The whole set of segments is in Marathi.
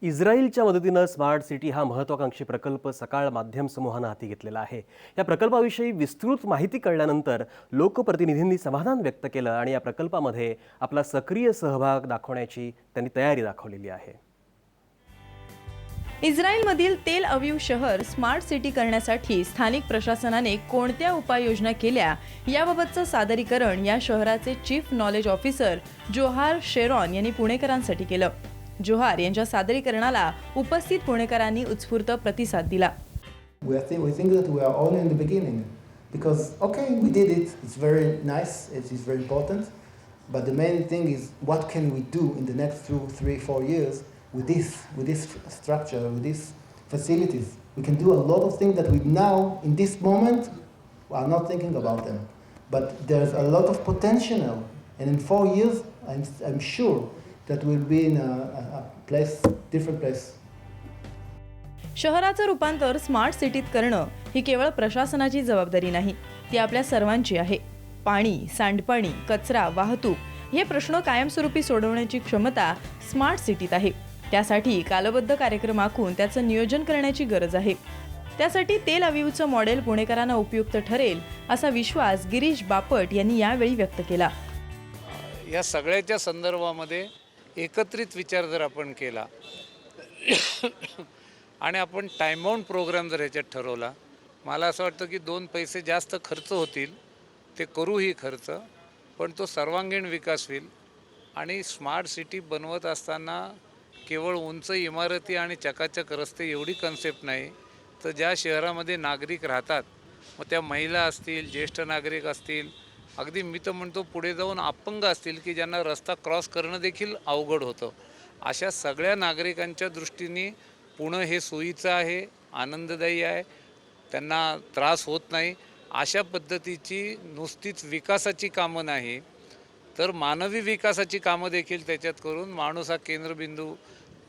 इस्रायलच्या मदतीनं स्मार्ट सिटी हा महत्त्वाकांक्षी प्रकल्प सकाळ माध्यम समूहानं हाती घेतलेला आहे। या प्रकल्पाविषयी विस्तृत माहिती कळल्यानंतर लोकप्रतिनिधींनी समाधान व्यक्त केलं आणि या प्रकल्पामध्ये आपला सक्रिय सहभाग दाखवण्याची त्यांनी तयारी दाखवलेली आहे। इस्रायलमधील तेल अवीव शहर स्मार्ट सिटी करण्यासाठी स्थानिक प्रशासनाने कोणत्या उपाययोजना केल्या याबाबतचं सादरीकरण या शहराचे चीफ नॉलेज ऑफिसर जोहार शेरॉन यांनी पुणेकरांसाठी केलं। जोहार यांच्या सादरीकरणाला उपस्थित पुणेकरांनी उत्स्फूर्त प्रतिसाद दिला। We think that we are only in the beginning because okay, we did it. It's very nice. It is very important. But the main thing is what can we do in the next 2, 3, 4 years with this structure, with these facilities. We can do a lot of things that we now in this moment are not thinking about them. But there's a lot of potential, and in 4 years I'm sure that we'll be in a place, different place. शहराचं रूपांतर स्मार्ट सिटीत करणं ही केवळ प्रशासनाची जबाबदारी नाही, ती आपल्या सर्वांची आहे। पाणी, सांडपाणी, कचरा, वाहतूक हे प्रश्न कायमस्वरूपी सोडवण्याची क्षमता स्मार्ट सिटीत आहे। त्यासाठी कालबद्ध कार्यक्रम आखून त्याचं नियोजन करण्याची गरज आहे। त्यासाठी तेल अवीवचं मॉडेल पुणेकरांना उपयुक्त ठरेल असा विश्वास गिरीश बापट यांनी यावेळी व्यक्त केला। या सगळ्याच्या संदर्भामध्ये एकत्रित विचार जर आपण केला आणि आपण टाइम बाउंड प्रोग्राम जर ह्याच्यात ठरवला, मला असं वाटतं की 2 पैसे जास्त खर्च होतील, ते करूही खर्च, पण तो सर्वांगीण विकास होईल। आणि स्मार्ट सिटी बनवत असताना केवळ उंच इमारती आणि चकाचक रस्ते एवढी कन्सेप्ट नाही, तर ज्या शहरामध्ये नागरिक राहतात, मग त्या महिला असतील, ज्येष्ठ नागरिक असतील, अगदी मी तर म्हणतो पुढे जाऊन अपंग असतील की ज्यांना रस्ता क्रॉस करणं देखील अवघड होतं, अशा सगळ्या नागरिकांच्या दृष्टीने पुणे हे सोयीचं आहे, आनंददायी आहे, त्यांना त्रास होत नाही। अशा पद्धतीची नुसतीच विकासाची कामं नाही, तर मानवी विकासाची कामं देखील त्याच्यात करून माणूस हा केंद्रबिंदू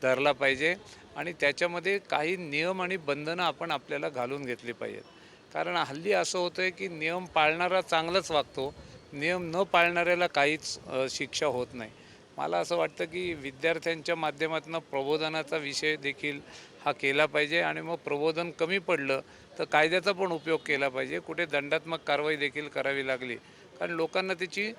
धरला पाहिजे आणि त्याच्यामध्ये काही नियम आणि बंधनं आपण आपल्याला घालून घेतली पाहिजेत। कारण हल्ली असं होतं आहे की नियम पाळणारा चांगलाच वागतो, नियम न पाळणाऱ्याला काहीच शिक्षा होत नाही। मला असं वाटतं की विद्यार्थ्यांच्या माध्यमातून प्रबोधनाचा विषय देखील हा केला पाहिजे आणि मग प्रबोधन कमी पडलं तर कायद्याचा पण उपयोग केला पाहिजे, कुठे दंडात्मक कारवाई देखील करावी लागली, कारण लोकांना त्याची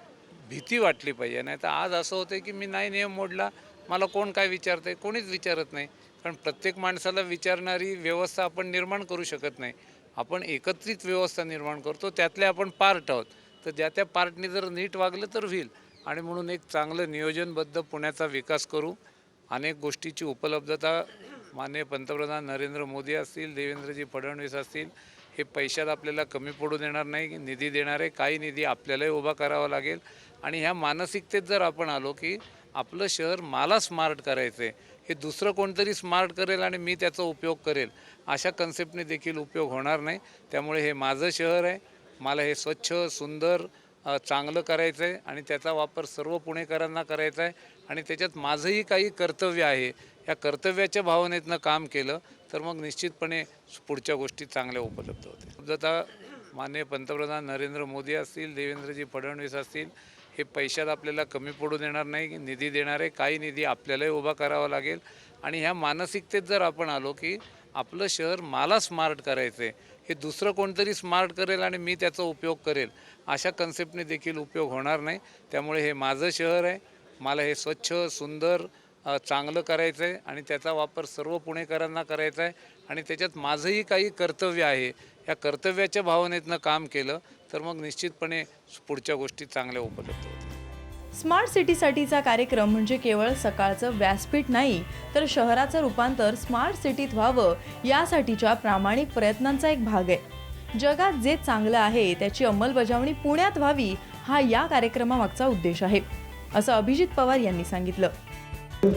भीती वाटली पाहिजे। नाही तर आज असं होतं की मी नाही नियम मोडला, मला कोण काय विचारतं आहे, कोणीच विचारत नाही, कारण प्रत्येक माणसाला विचारणारी व्यवस्था आपण निर्माण करू शकत नाही। आपण एकत्रित व्यवस्था निर्माण करतो, त्यातले आपण पार्ट आहोत, तर ज्या त्या पार्टनी जर नीट वागलं तर होईल। आणि म्हणून एक चांगलं नियोजनबद्ध पुण्याचा विकास करू। अनेक गोष्टीची उपलब्धता माननीय पंतप्रधान नरेंद्र मोदी असतील, देवेंद्रजी फडणवीस असतील, हे पैशात आपल्याला कमी पडू देणार नाही, निधी देणार आहे, काही निधी आपल्यालाही उभा करावा लागेल। आणि ह्या मानसिकतेत जर आपण आलो की आपलं शहर मला स्मार्ट करायचं आहे, हे दुसरं कोणतरी स्मार्ट करेल आणि मी त्याचा उपयोग करेल, अशा कन्सेप्टने देखील उपयोग होणार नाही। त्यामुळे हे माझं शहर आहे, मला हे स्वच्छ, सुंदर, चांगलं करायचं आहे आणि त्याचा वापर सर्व पुणेकरांना करायचा आहे आणि त्याच्यात माझंही काही कर्तव्य आहे। या कर्तव्याच्या भावनेतनं काम केलं तर मग निश्चितपणे पुढच्या गोष्टी चांगल्या उपलब्ध होतील। आता माननीय पंतप्रधान नरेंद्र मोदी असतील, देवेंद्रजी फडणवीस असतील, हे पैशात आपल्याला कमी पडू देणार नाही, निधी देणार आहे, काही निधी आपल्यालाही उभा करावा लागेल। आणि ह्या मानसिकतेत जर आपण आलो की आपलं शहर मला स्मार्ट करायचं आहे, हे दुसरं कोणतरी स्मार्ट करेल आणि मी त्याचा उपयोग करेल, अशा कन्सेप्टने देखील उपयोग होणार नाही। त्यामुळे हे माझं शहर आहे, मला हे स्वच्छ, सुंदर, चांगलं करायचं आहे आणि त्याचा वापर सर्व पुणेकरांना करायचा आहे आणि त्याच्यात माझंही काही कर्तव्य आहे। या कर्तव्याच्या भावनेतनं काम केलं तर मग निश्चितपणे पुढच्या गोष्टी चांगल्या उपलब्ध होतील। स्मार्ट सिटीसाठीचा कार्यक्रम म्हणजे केवळ सकाळचं व्यासपीठ नाही, तर शहराचं रूपांतर स्मार्ट सिटीत व्हावं यासाठीच्या प्रामाणिक प्रयत्नांचा एक भाग आहे। जगात जे चांगलं आहे त्याची अंमलबजावणी पुण्यात व्हावी हा या कार्यक्रमामागचा उद्देश आहे, असं अभिजित पवार यांनी सांगितलं।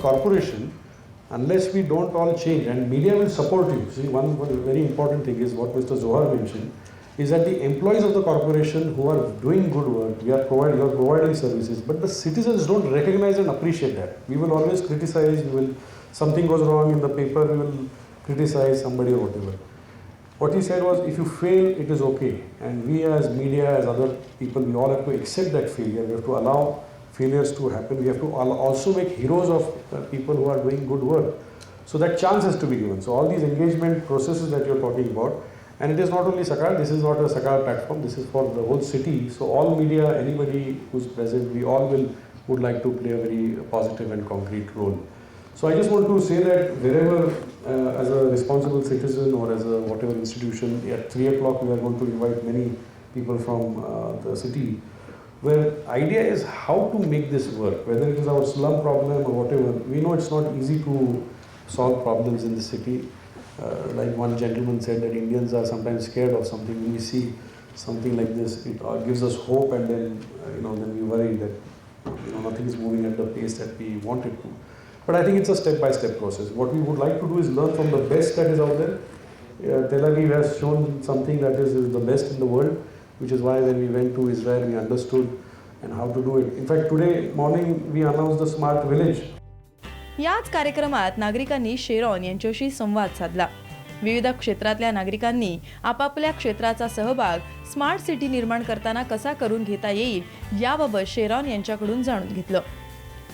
Corporation, unless we don't all change, and media will support you. See, one very important thing is what Mr. Zohar mentioned, is that the employees of the corporation who are doing good work, you are providing services, but the citizens don't recognize and appreciate that. We will always criticize, something goes wrong in the paper, we will criticize somebody or whatever. What he said was, if you fail, it is okay. And we as media, as other people, we all have to accept that failure. We have to allow failures to happen. We have to also make heroes of people who are doing good work. So that chance has to be given. So all these engagement processes that you're talking about, and it is not only Sakal, this is not a Sakal platform, this is for the whole city. So all media, anybody who's present, we all would like to play a very positive and concrete role. So I just want to say that wherever, as a responsible citizen or as a whatever institution, at 3 o'clock we are going to invite many people from the city, where idea is how to make this work, whether it is our slum problem or whatever. We know it's not easy to solve problems in the city. Like one gentleman said that Indians are sometimes scared of something. When we see something like this, it gives us hope, and then then we worry that nothing is moving at the pace that we want it to. But I think it's a step-by-step process. What we would like to do is learn from the best that is out there. Tel Aviv has shown something that is the best in the world, which is why when we went to Israel, we understood and how to do it. In fact, today morning we announced the smart village. याच कार्यक्रमात नागरिकांनी शेरॉन यांच्याशी संवाद साधला. विविध क्षेत्रातल्या नागरिकांनी आपापल्या क्षेत्राचा सहभाग स्मार्ट सिटी निर्माण करताना कसा करून घेता येईल याबाबत शेरॉन यांच्याकडून जाणून घेतलं.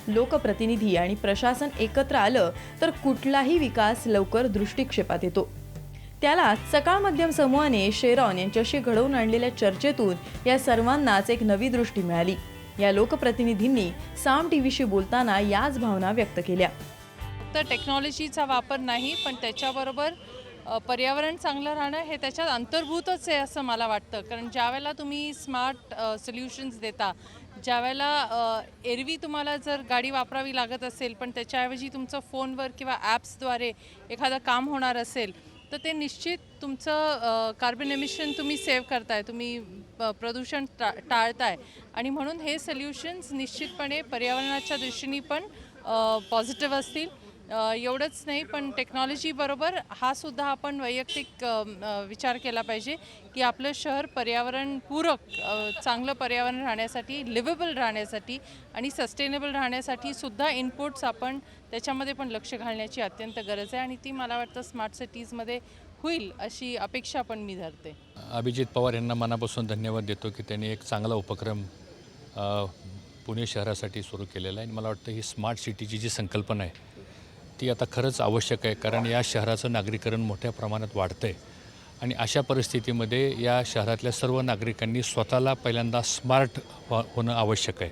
लोकप्रतिनिधी आणि प्रशासन एकत्र आलं तर कुठलाही विकास लवकर दृष्टिक्षेपात येतो. त्याला सकाळ मध्यम समूहाने शेरॉन यांच्याशी घडवून आणलेल्या चर्चेतून या सर्वांनाच एक नवी दृष्टी मिळाली. या लोकप्रतिनिधींनी साम टीव्हीशी बोलताना याच भावना व्यक्त केल्या. फक्त टेक्नॉलॉजीचा वापर नाही, पण त्याच्याबरोबर पर्यावरण चांगलं राहणं हे त्याच्यात अंतर्भूतच आहे असं मला वाटतं. कारण ज्यावेळेला तुम्ही स्मार्ट सोल्युशन्स देता, ज्यावेळेला एरवी तुम्हाला जर गाडी वापरावी लागत असेल पण त्याच्याऐवजी तुमचं फोनवर किंवा ॲप्सद्वारे एखादं काम होणार असेल, तर ते निश्चित तुमचं कार्बन एमिशन तुम्ही सेव्ह करताय, तुम्ही प्रदूषण टाळताय. आणि म्हणून हे सोल्युशन्स निश्चितपणे पर्यावरणाच्या दृष्टीने पण पॉझिटिव्ह असतील. एवढंच नाही, पण टेक्नॉलॉजीबरोबर हा सुद्धा आपण वैयक्तिक विचार केला पाहिजे की आपलं शहर पर्यावरणपूरक, चांगलं पर्यावरण राहण्यासाठी, लिव्हेबल राहण्यासाठी आणि सस्टेनेबल राहण्यासाठी सुद्धा इनपुट्स आपण त्याच्यामध्ये पण लक्ष घालण्याची अत्यंत गरज आहे. आणि ती मला वाटतं स्मार्ट सिटीजमध्ये होईल अशी अपेक्षा पण मी धरते. अभिजित पवार यांना मनापासून धन्यवाद देतो की त्यांनी एक चांगला उपक्रम पुणे शहरासाठी सुरू केलेला आहे. आणि मला वाटतं ही स्मार्ट सिटीची जी संकल्पना आहे ती आता खरंच आवश्यक आहे, कारण या शहराचं नागरीकरण मोठ्या प्रमाणात वाढतं आहे. आणि अशा परिस्थितीमध्ये या शहरातल्या सर्व नागरिकांनी स्वतःला पहिल्यांदा स्मार्ट होणं आवश्यक आहे.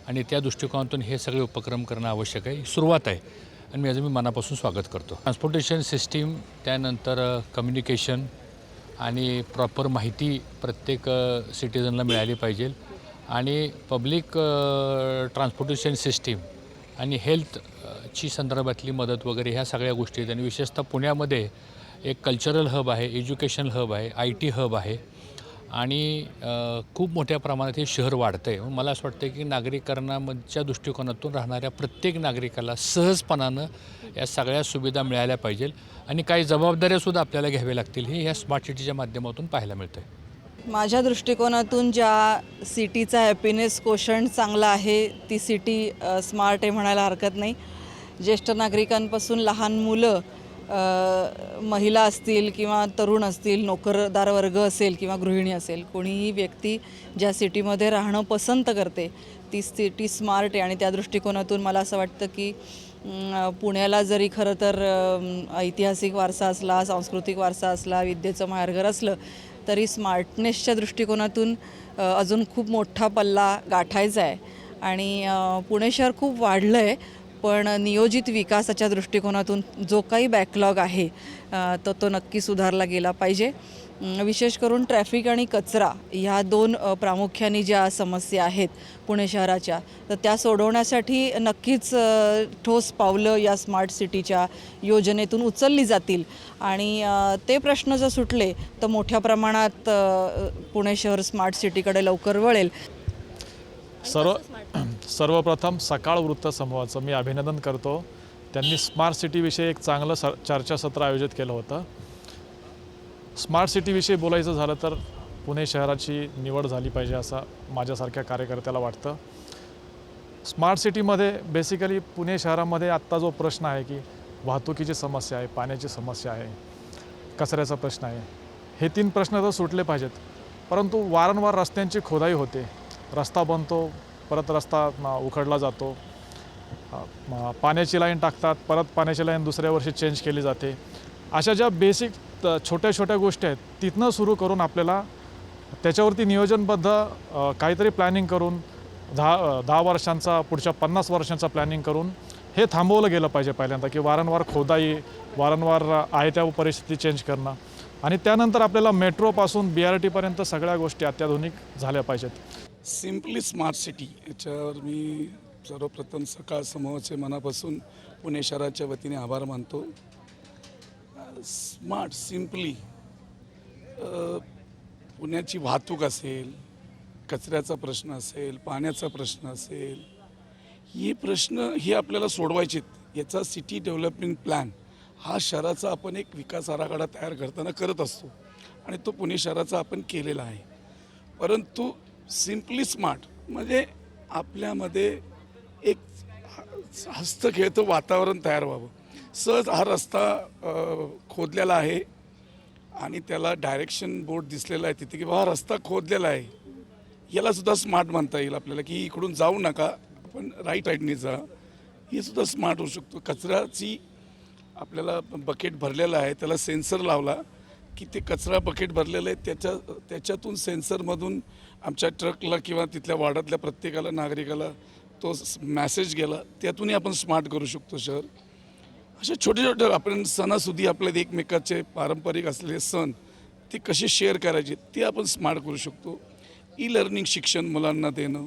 आणि त्या दृष्टिकोनातून हे सगळे उपक्रम करणं आवश्यक आहे. सुरुवात आहे आणि याचं मी मनापासून स्वागत करतो. ट्रान्सपोर्टेशन सिस्टीम, त्यानंतर कम्युनिकेशन आणि प्रॉपर माहिती प्रत्येक सिटीजनला मिळाली पाहिजे. आणि पब्लिक ट्रान्सपोर्टेशन सिस्टीम आणि हेल्थची संदर्भातली मदत वगैरे ह्या सगळ्या गोष्टी आहेत. आणि विशेषतः पुण्यामध्ये एक कल्चरल हब आहे, एज्युकेशनल हब आहे, IT हब आहे. आणि खूप मोठ्या प्रमाणात हे शहर वाढतं आहे. मला असं वाटतं की नागरिकांच्या दृष्टिकोनातून राहणाऱ्या प्रत्येक नागरिकाला सहजपणानं या सगळ्या सुविधा मिळाल्या पाहिजेल. आणि काही जबाबदाऱ्यासुद्धा आपल्याला घ्याव्या लागतील, हे ह्या स्मार्ट सिटीच्या माध्यमातून पाहायला मिळतं आहे. माझ्या दृष्टिकोनातून ज्या सिटीचा हॅपीनेस कोशंट चांगला आहे ती सिटी स्मार्ट आहे म्हणायला हरकत नाही. ज्येष्ठ नागरिकांपासून लहान मुलं, महिला असतील किंवा तरुण असतील, नोकरदार वर्ग असेल किंवा गृहिणी असेल, कोणीही व्यक्ती ज्या सिटीमध्ये राहणं पसंत करते ती सिटी स्मार्ट आहे. आणि त्या दृष्टिकोनातून मला असं वाटतं की पुण्याला जरी खरं तर ऐतिहासिक वारसा असला, सांस्कृतिक वारसा असला, विद्येचं माहेरघर असलं तरी स्मार्टनेसच्या दृष्टिकोनातून अजून खूप मोठा पल्ला गाठायचा आहे. आणि पुणे शहर खूप वाढलं आहे, पण नियोजित विकासाच्या दृष्टिकोनातून जो काही बॅकलॉग आहे तो नक्की सुधारला गेला पाहिजे. विशेष करून ट्रॅफिक आणि कचरा ह्या दोन प्रामुख्याने ज्या समस्या आहेत पुणे शहराच्या, तर त्या सोडवण्यासाठी नक्कीच ठोस पावलं या स्मार्ट सिटीच्या योजनेतून उचलली जातील. आणि ते प्रश्न जर सुटले तर मोठ्या प्रमाणात पुणे शहर स्मार्ट सिटीकडे लवकर वळेल. सर्वप्रथम सकाळ वृत्तसमूहाचं मी अभिनंदन करतो. त्यांनी स्मार्ट सिटीविषयी एक चांगलं चर्चासत्र आयोजित केलं होतं. स्मार्ट सिटीविषयी बोलायचं झालं तर पुणे शहराची निवड झाली पाहिजे असं माझ्यासारख्या कार्यकर्त्याला वाटतं. स्मार्ट सिटीमध्ये बेसिकली पुणे शहरामध्ये आत्ता जो प्रश्न आहे की वाहतुकीची समस्या आहे, पाण्याची समस्या आहे, कचऱ्याचा प्रश्न आहे, हे 3 प्रश्न तर सुटले पाहिजेत. परंतु वारंवार रस्त्यांची खोदाई होते, रस्ता बनतो, परत रस्ता उखडला जातो. पाण्याची लाईन टाकतात, परत पाण्याची लाईन दुसऱ्या वर्षी चेंज केली जाते. अशा ज्या बेसिक छोट्या छोट्या गोष्टी आहेत तिथनं सुरू करून आपल्याला त्याच्यावरती नियोजनबद्ध काहीतरी प्लॅनिंग करून 10 वर्षांचा, पुढच्या 50 वर्षांचा प्लॅनिंग करून हे थांबवलं गेलं पाहिजे पहिल्यांदा, की वारंवार खोदाई, वारंवार आहे त्या परिस्थिती चेंज करणं, आणि त्यानंतर आपल्याला मेट्रोपासून BRT पर्यंत सगळ्या गोष्टी अत्याधुनिक झाल्या पाहिजेत. सिम्पली स्मार्ट सिटी याच्यावर मी सर्वप्रथम सकाळ समूहाचे मनापासून पुणे शहराच्या वतीने आभार मानतो. स्मार्ट सिम्पली पुण्याची वाहतूक असेल, कचऱ्याचा प्रश्न असेल, पाण्याचा प्रश्न असेल, हे प्रश्न हे आपल्याला सोडवायचे. याचा सिटी डेव्हलपमेंट प्लॅन हा शहराचा आपण एक विकास आराखडा तयार करताना करत असतो आणि तो पुणे शहराचा आपण केलेला आहे. परंतु सिम्पली स्मार्ट म्हणजे आपल्यामध्ये एक हस्तखेळतं वातावरण तयार व्हावं. सहज हा रस्ता खोदलेला आहे आणि त्याला डायरेक्शन बोर्ड दिसलेला आहे तिथे की हा रस्ता खोदलेला आहे, यालासुद्धा स्मार्ट म्हणता येईल आपल्याला, की इकडून जाऊ नका, आपण राईट साईडने जा, हे सुद्धा स्मार्ट होऊ शकतो. कचऱ्याची आपल्याला बकेट भरलेला आहे, त्याला सेन्सर लावला की ते कचरा बकेट भरलेलं आहे, त्याच्यातून सेन्सरमधून आमच्या ट्रकला किंवा तिथल्या वार्डातल्या प्रत्येकाला नागरिकाला तो मॅसेज गेला, त्यातूनही आपण स्मार्ट करू शकतो शहर. असे छोटे छोटे आपण सणासुदी आपल्या एकमेकाचे पारंपरिक असलेले सण ते कसे शेअर करायचे ते आपण स्मार्ट करू शकतो. लर्निंग शिक्षण मुलांना देणं,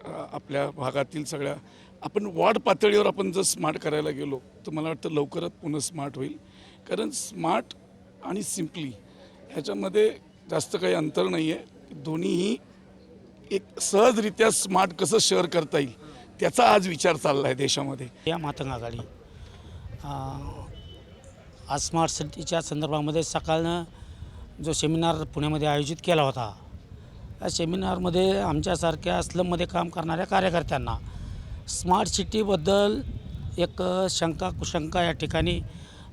आपल्या भागातील सगळ्या आपण वॉर्ड पातळीवर आपण जर स्मार्ट करायला गेलो तर मला वाटतं लवकरच पुन्हा स्मार्ट होईल. कारण स्मार्ट आणि सिम्पली ह्याच्यामध्ये जास्त काही अंतर नाही आहे. दोन्हीही एक सहजरित्या स्मार्ट कसं शहर करता येईल त्याचा आज विचार चालला आहे देशामध्ये. या महात्मा आघाडी आज स्मार्ट सिटीच्या संदर्भामध्ये सकाळनं जो सेमिनार पुण्यामध्ये आयोजित केला होता, या सेमिनारमध्ये आमच्यासारख्या स्लममध्ये काम करणाऱ्या कार्यकर्त्यांना स्मार्ट सिटीबद्दल एक कुशंका या ठिकाणी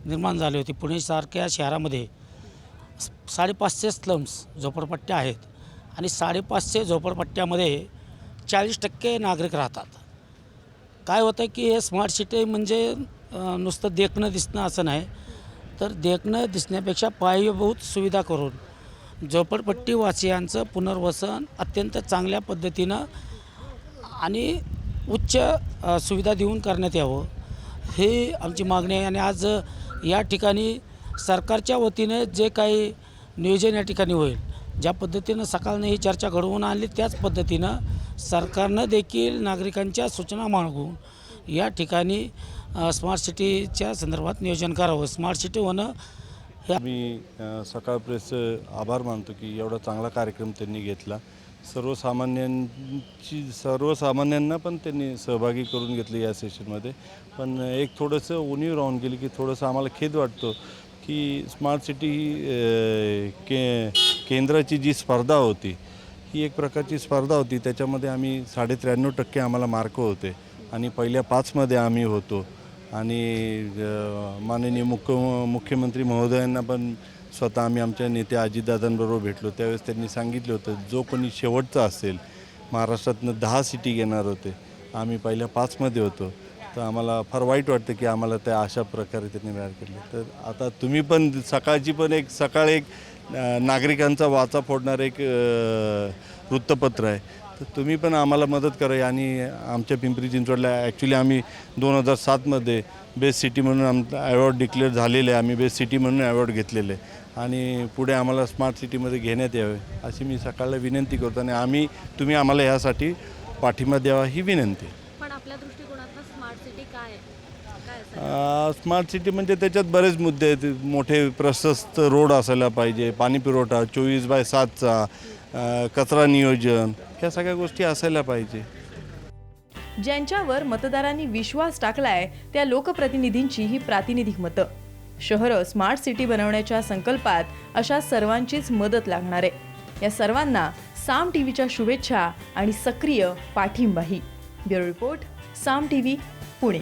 निर्माण झाली होती. पुणेसारख्या शहरामध्ये 550 स्लम्स झोपडपट्ट्या आहेत आणि 550 झोपडपट्ट्यामध्ये 40% नागरिक राहतात. काय होतं की हे स्मार्ट सिटी म्हणजे नुसतं देखणं दिसणं असं नाही, तर देखणं दिसण्यापेक्षा पायाभूत सुविधा करून झोपडपट्टीवासियांचं पुनर्वसन अत्यंत चांगल्या पद्धतीनं आणि उच्च सुविधा देऊन करण्यात यावं, हे आमची मागणी आहे. आणि आज या ठिकाणी सरकारच्या वतीने जे काही नियोजन या ठिकाणी होईल, ज्या पद्धतीनं सकाळनं ही चर्चा घडवून आणली त्याच पद्धतीनं सरकारनं देखील नागरिकांच्या सूचना मागून या ठिकाणी स्मार्ट सिटीच्या संदर्भात नियोजन करावं. स्मार्ट सिटी होणं हे मी सकाळ प्रेसचं आभार मानतो की एवढा चांगला कार्यक्रम त्यांनी घेतला. सर्वसामान्यांना पण त्यांनी सहभागी करून घेतले या सेशनमध्ये. पण एक थोडंसं उणीव राहून गेली की थोडंसं आम्हाला खेद वाटतो की स्मार्ट सिटी ही केंद्राची जी स्पर्धा होती ही एक प्रकारची स्पर्धा होती. त्याच्यामध्ये आम्ही 93% आम्हाला मार्क होते आणि पहिल्या 5मध्ये आम्ही होतो. आणि माननीय मुख्यमंत्री महोदयांना पण स्वतः आम्ही आमच्या नेते अजितदादांबरोबर भेटलो. त्यावेळेस त्यांनी सांगितलं होतं जो कोणी शेवटचा असेल, महाराष्ट्रातनं 10 सिटी घेणार होते, आम्ही पहिल्या 5मध्ये होतो. तर आम्हाला फार वाईट वाटतं की आम्हाला त्या अशा प्रकारे त्यांनी तयार केले. तर आता तुम्ही पण सकाळची पण सकाळ एक नागरिकांचा वाचा फोडणार एक वृत्तपत्र आहे, तर तुम्ही पण आम्हाला मदत करा. आणि आमच्या पिंपरी चिंचवडला ॲक्च्युली आम्ही 2007मध्ये बेस्ट सिटी म्हणून आमचा अवॉर्ड डिक्लेअर झालेले आहे. आम्ही बेस्ट सिटी म्हणून अवॉर्ड घेतलेले आणि पुढे आम्हाला स्मार्ट सिटीमध्ये घेण्यात यावे अशी मी सकाळला विनंती करतो. आणि तुम्ही आम्हाला ह्यासाठी पाठिंबा द्यावा ही विनंती. पण आपल्या दृष्टिकोनातून स्मार्ट सिटी काय स्मार्ट सिटी म्हणजे त्याच्यात बरेच मुद्दे आहेत. मोठे प्रशस्त रोड असायला पाहिजे, पाणी पुरवठा 24/7चा, कचरा नियोजन, ह्या सगळ्या गोष्टी असायला पाहिजे. ज्यांच्यावर मतदारांनी विश्वास टाकलाय त्या लोकप्रतिनिधींची ही प्रातिनिधिक मतं. शहरं स्मार्ट सिटी बनवण्याच्या संकल्पात अशा सर्वांचीच मदत लागणार आहे. या सर्वांना साम टीव्हीच्या शुभेच्छा आणि सक्रिय पाठिंबाही. ब्युरो रिपोर्ट, साम टीव्ही, पुणे.